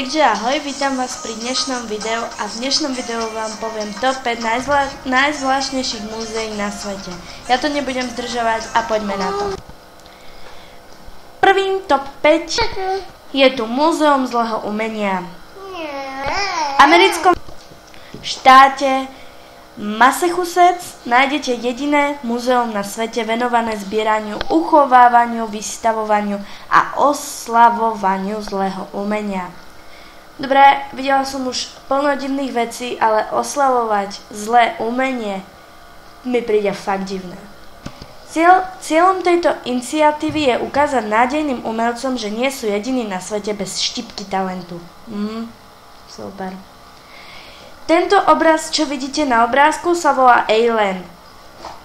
Takže ahoj, vítam vás pri dnešnom videu a v dnešnom videu vám poviem top 5 najzvláštnejších múzeí na svete. Ja to nebudem zdržovať a poďme na to. Prvým top 5 je tu Múzeum zlého umenia. V americkom štáte Massachusetts nájdete jediné múzeum na svete venované zbieraniu, uchovávaniu, vystavovaniu a oslavovaniu zlého umenia. Dobre, videla som už plno divných vecí, ale oslavovať zlé umenie mi príde fakt divné. Cieľom tejto iniciatívy je ukázať nádejným umelcom, že nie sú jediní na svete bez štipky talentu. Super. Tento obraz, čo vidíte na obrázku, sa volá Alien.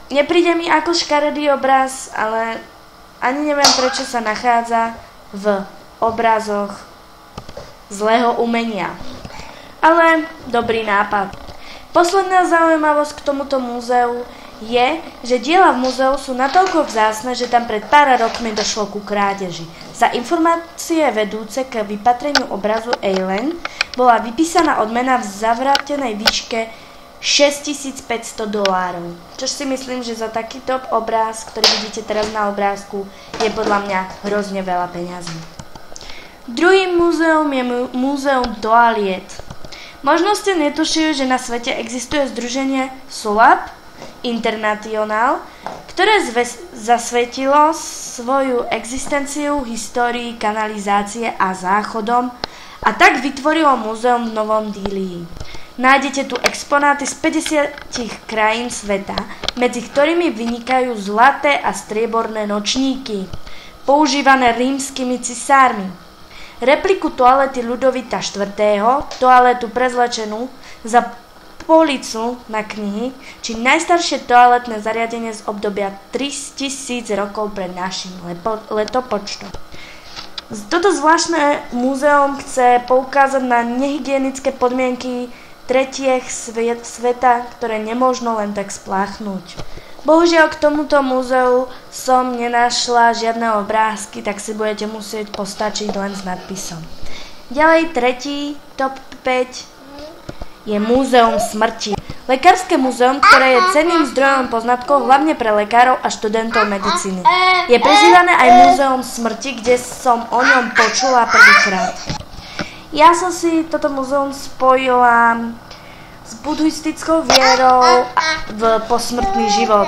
Nepríde mi ako škaredý obraz, ale ani neviem, prečo sa nachádza v obrazoch zlého umenia. Ale dobrý nápad. Posledná zaujímavosť k tomuto múzeu je, že diela v múzeu sú natoľko vzácne, že tam pred pár rokmi došlo ku krádeži. Za informácie vedúce k vypatreniu obrazu Alien bola vypísaná odmena v zavrátenej výške $6500. Čo si myslím, že za takýto obraz, ktorý vidíte teraz na obrázku, je podľa mňa hrozne veľa peňazí. Druhým múzeum je múzeum toaliet. Možno ste netušili, že na svete existuje združenie SULAB International, ktoré zasvetilo svoju existenciu histórii kanalizácie a záchodom a tak vytvorilo múzeum v Novom Dílii. Nájdete tu exponáty z 50 krajín sveta, medzi ktorými vynikajú zlaté a strieborné nočníky, používané rímskymi cisármi. Repliku toalety Ľudovita IV., toaletu prezlečenú za policu na knihy, či najstaršie toaletné zariadenie z obdobia 3000 rokov pred našim letopočtom. Toto zvláštne múzeum chce poukázať na nehygienické podmienky tretiech sveta, ktoré nemožno len tak spláchnuť. Bohužiaľ k tomuto múzeu som nenašla žiadne obrázky, tak si budete musieť postačiť len s nadpisom. Ďalej tretí top 5 je Múzeum smrti. Lekárske múzeum, ktoré je cenným zdrojom poznatkov hlavne pre lekárov a študentov medicíny. Je prezývané aj Múzeum smrti, kde som o ňom počula prvýkrát. Ja som si toto múzeum spojila s buddhistickou vierou v posmrtný život.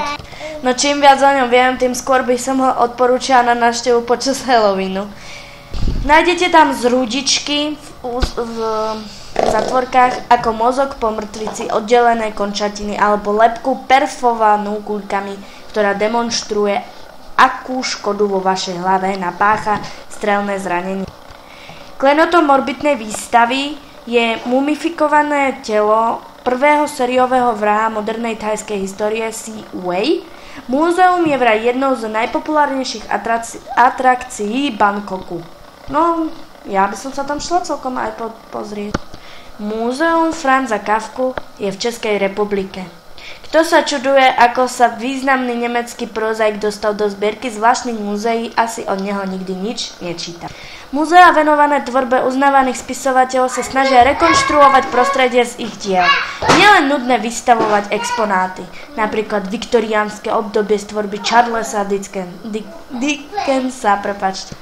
No čím viac o ňom viem, tým skôr by som ho odporúčala na návštevu počas Halloweenu. Nájdete tam zrúdičky v zatvorkách ako mozog po mŕtvici, oddelené končatiny alebo lebku perfovanú guľkami, ktorá demonštruje, akú škodu vo vašej hlave napácha strelné zranenie. Klenotom morbidnej výstavy je mumifikované telo prvého sériového vraha modernej thajskej histórie Si Wei. Múzeum je vraj jednou z najpopulárnejších atrakcií Bangkoku. No, ja by som sa tam šla celkom aj pozrieť. Múzeum Franza Kafku je v Českej republike. Kto sa čuduje, ako sa významný nemecký prozaik dostal do zbierky zvláštnych múzeí, asi od neho nikdy nič nečíta. Múzea venované tvorbe uznávaných spisovateľov sa snažia rekonštruovať prostredie z ich diel. Nielen nudné vystavovať exponáty, napríklad viktoriánske obdobie z tvorby Charlesa Dickensa.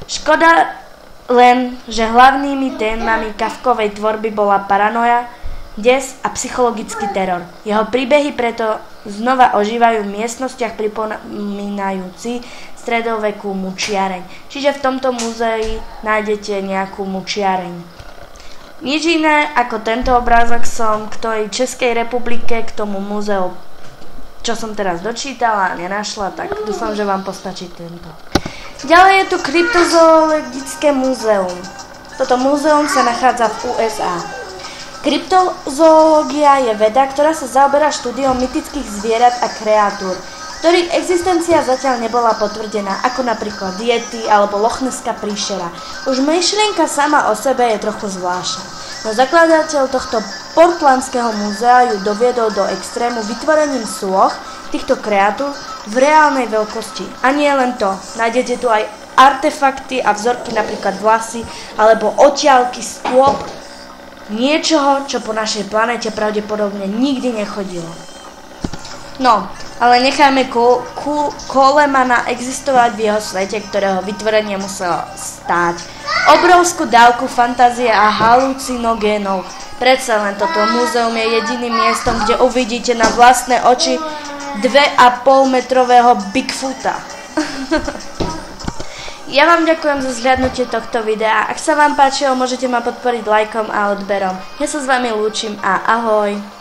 Škoda len, že hlavnými témami Kafkovej tvorby bola paranoja, des a psychologický teror. Jeho príbehy preto znova ožívajú v miestnostiach pripomínajúci stredovekú mučiareň. Čiže v tomto múzei nájdete nejakú mučiareň. Nič iné ako tento obrázok som k tej Českej republike, k tomu múzeu, čo som teraz dočítala a nenašla, tak dúfam, že vám postačí tento. Ďalej je tu Kryptozoologické múzeum. Toto múzeum sa nachádza v USA. Kryptozoológia je veda, ktorá sa zaoberá štúdiom mytických zvierat a kreatúr, ktorých existencia zatiaľ nebola potvrdená, ako napríklad yeti alebo lochneská príšera. Už myšlienka sama o sebe je trochu zvláštna, no zakladateľ tohto portlandského múzea ju doviedol do extrému vytvorením súloh týchto kreatúr v reálnej veľkosti. A nie len to, nájdete tu aj artefakty a vzorky, napríklad vlasy, alebo odtiaľky stôp niečoho, čo po našej planete pravdepodobne nikdy nechodilo. No, ale nechajme Colemana existovať v jeho svete, ktorého vytvorenie muselo stáť obrovskú dávku fantázie a halucinogénov. Predsa len toto múzeum je jediným miestom, kde uvidíte na vlastné oči 2,5-metrového Bigfoota. Ja vám ďakujem za zhliadnutie tohto videa. Ak sa vám páčilo, môžete ma podporiť lajkom a odberom. Ja sa s vami lúčim a ahoj.